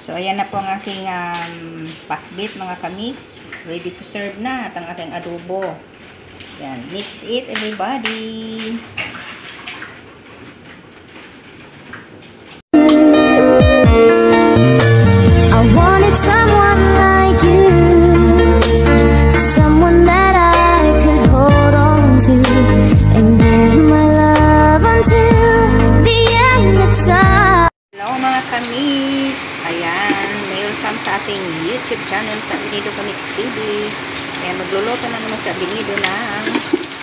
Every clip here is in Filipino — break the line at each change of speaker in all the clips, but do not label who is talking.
So, ayan na po ang aking pakbit mga kamix. Ready to serve na at ang aking adobo. Yan. Mix it, everybody.
I wanted someone like you, someone that I could hold on to and give my love until the end of time.
Hello mga kamix. Ayan, welcome sa ating YouTube channel sa Binido Kamix TV. Ayan, magluluto na naman sa Binido ng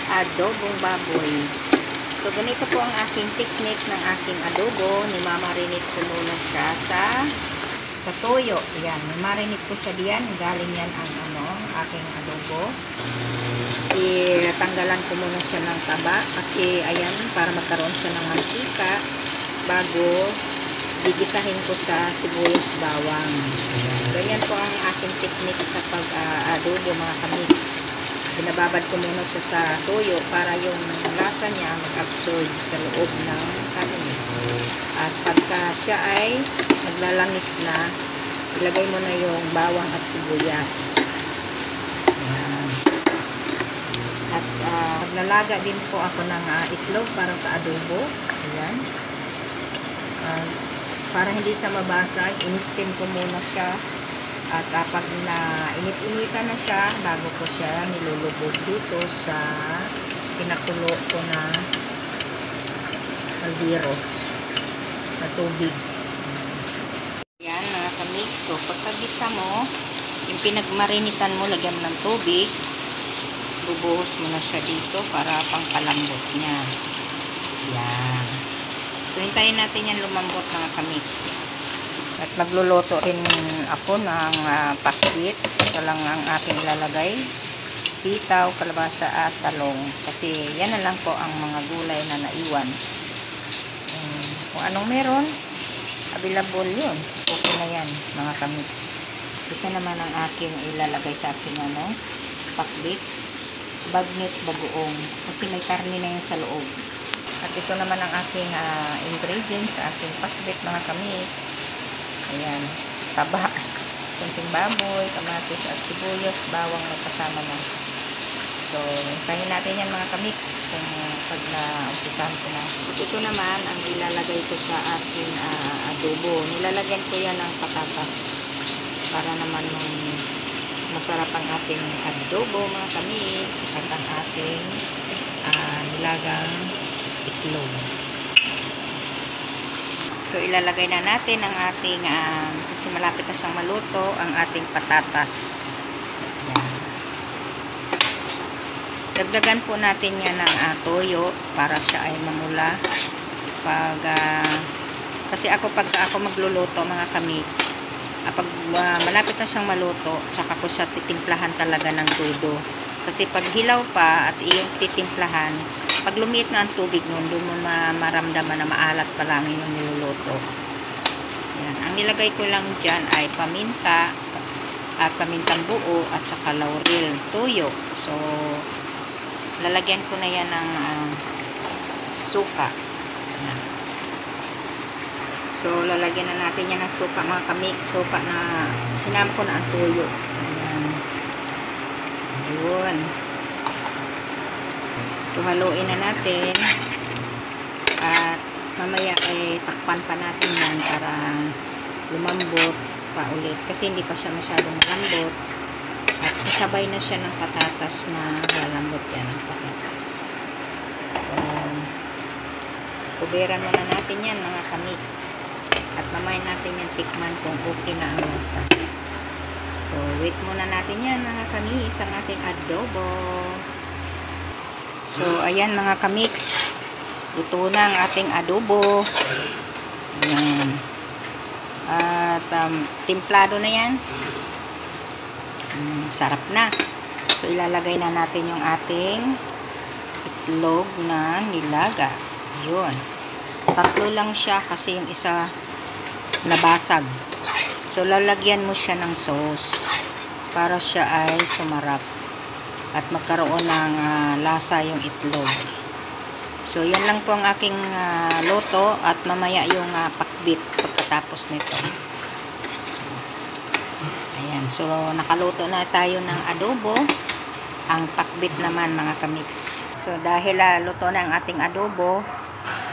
adobong baboy. So, ganito po ang aking technique ng aking adobo. Nimamarinate ko muna siya sa toyo. Ayan, marinate ko siya diyan. Galing yan ang aking adobo. Tanggalan ko muna siya ng taba kasi ayan, para magkaroon siya ng mantika bago gigisahin ko sa sibuyas bawang. Ganyan po ang aking technique sa pag-adobo mga kamix. Binababad ko muna siya sa toyo para yung lasa niya mag-absorb sa loob ng kanin. At pagka siya ay naglalamis na, ilagay mo na yung bawang at sibuyas. Ayan. At maglalaga din po ako ng itlog para sa adobo. Ayan. Para hindi siya mabasag, in-steam ko muna siya. At kapag init-initan na siya, bago ko siya nilulubog dito sa pinakulo ko na kaldero na tubig. Yan mga kamix. So, pagkagisa mo, yung pinagmarinitan mo, lagyan mo ng tubig, bubuhos mo na siya dito para pangkalambot niya. Yan. So, hintayin natin yan lumambot mga kamix. At magluluto rin ako ng pakbit. Ito lang ang aking ilalagay. Sitaw, kalabasa at talong. Kasi yan na lang po ang mga gulay na naiwan. Kung anong meron, available yun. Okay na yan mga kamix. Ito naman ang aking ilalagay sa aking pakbit. Bagnet bagoong. Kasi may karne na yan sa loob. At ito naman ang aking ingredients sa aking pakbit mga kamix. Ayan, taba, kunting baboy, kamatis at sibuyas, bawang magkasama na. So, hintayin natin yan mga kamix kung pag na-umpisahan ko na. Ito naman ang ilalagay ko sa aking adobo. Nilalagyan ko yan ng patatas para naman masarap ang ating adobo mga kamix at ang ating nilagang itlog. So, ilalagay na natin ang ating, kasi malapit na siyang maluto, ang ating patatas. Yan. Dagdagan po natin yan ng toyo para siya ay mamula. Kasi pag ako magluluto mga kamix, pag malapit na siyang maluto, saka ko siya titimplahan talaga ng todo. Kasi pag hilaw pa at iyong titimplahan, pag lumiit na ang tubig nun, doon mo maramdaman na maalat pa lang yung niluluto. Yan. Ang nilagay ko lang dyan ay paminta, at pamintang buo, at saka laurel, toyo. So, lalagyan ko na yan ng suka. Yan. So, lalagyan na natin yan ng suka mga kamix. Suka na sinama ko na ang toyo. Ayan. Yun. So, haluin na natin. At mamaya ay takpan pa natin yan para lumambot pa ulit. Kasi hindi pa siya masyadong malambot. At kasabay na siya ng patatas na lalambot yan ng patatas. So, kuberan muna natin yan mga kamix. At mamaya natin yan tikman kung okay na ang lasa. So, wait muna natin yan mga kamix, ang ating adobo. So, ayan mga kamix. Ito na ang ating adobo. Ayan. At timplado na yan. Sarap na. So, ilalagay na natin yung ating itlog na nilaga. Yun. Tatlo lang siya kasi yung isa nabasag. So, lalagyan mo siya ng sauce para siya ay sumarap at magkaroon ng lasa yung itlog. So, yan lang po ang aking luto at mamaya yung pakbit pagkatapos nito. Ayan, so nakaluto na tayo ng adobo. Ang pakbit naman mga kamix. So dahil luto na ang ating adobo,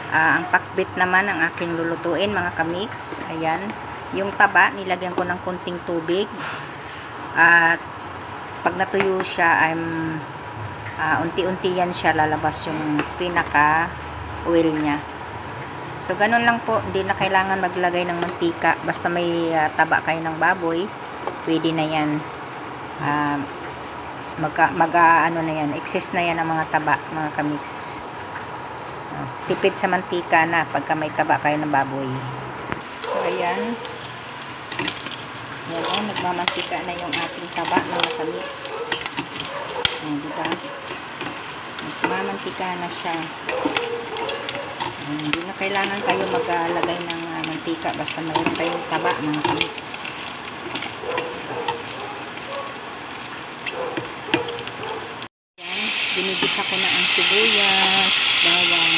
ang pakbit naman ang aking lulutuin mga kamix. Ayan, yung taba nilagyan ko ng konting tubig. At pag natuyo siya, unti-unti yan siya lalabas yung pinaka oil niya. So ganun lang po, hindi na kailangan maglagay ng mantika. Basta may taba kayo ng baboy, pwede na yan. Ano na yan, excess na yan ang mga taba mga kamix. Tipid sa mantika na pagka may taba kayo ng baboy. So ayan, yan, nagmamantika na yung ating taba mga kamix. Diba? Nagmamantika na siya. Hindi na kailangan kayo maglagay ng mantika, basta mayroon kayong taba mga kamix. Yan, binigisa ko na ang sibuyas, bawang.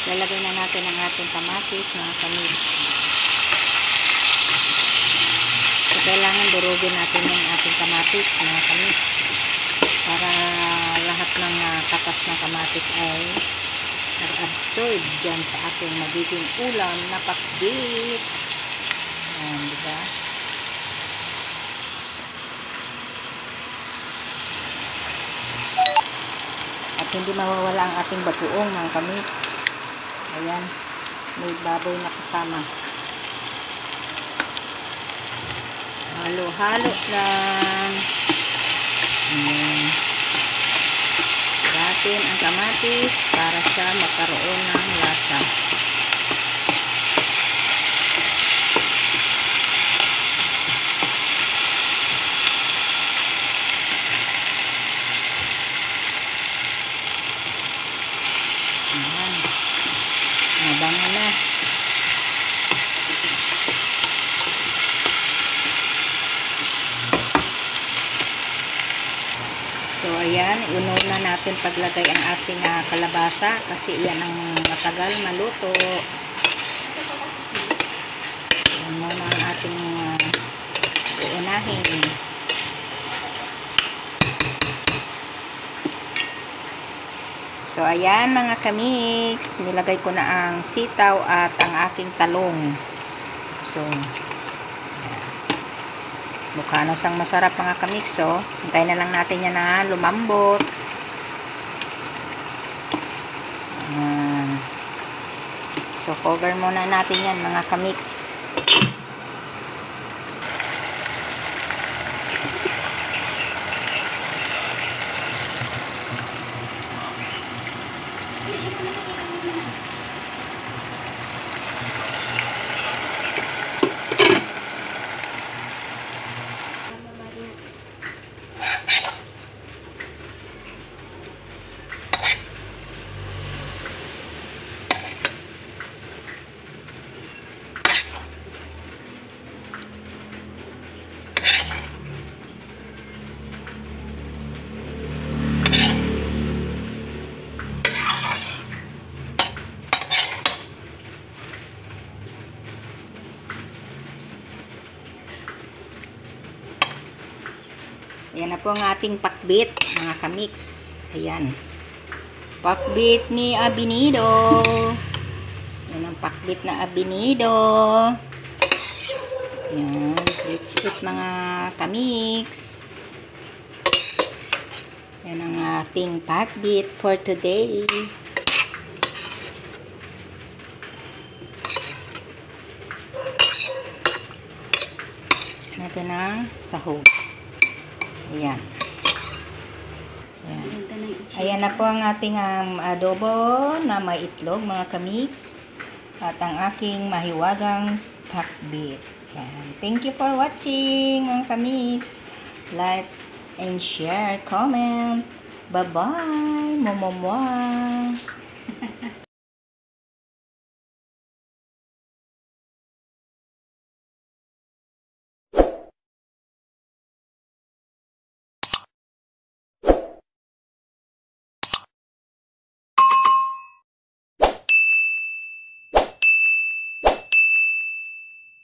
Lalagay na natin ang ating kamatis mga kamix. So, kailangan durugin natin yung ating kamatis mga kamix para lahat ng katas ng kamatis ay nag-absorb dyan sa ating magiging ulam na pakbit. Ayan, diba? At hindi mawawala ang ating bagoong mga kamix. Ayan, may baboy na kasama. Halo-halo lang. Ayan. Gatin ang kamatis para siya magkaroon ng lasa. Ayan. Mabango na. So ayan, ununa natin paglagay ang ating kalabasa kasi yan ang matagal maluto. Yan muna ang ating uunahin. So ayan mga kamix, nilagay ko na ang sitaw at ang aking talong. So mukha na siyang masarap mga kamix. So hintayin na lang natin yan na lumambot. So cover muna natin yan mga kamix. Ayan na po ang ating pakbit, mga kamix. Ayan. Pakbit ni Abinido. Ayan ang pakbit na Abinido. Ayan. Let's eat mga kamix. Ayan ang ating pakbit for today. Ito na sahog. Ayan. Ayan. Ayan na po ang ating adobo na may itlog mga kamix. At ang aking mahiwagang pakbit. Ayan. Thank you for watching mga kamix. Like and share, comment. Bye-bye. Momomwa.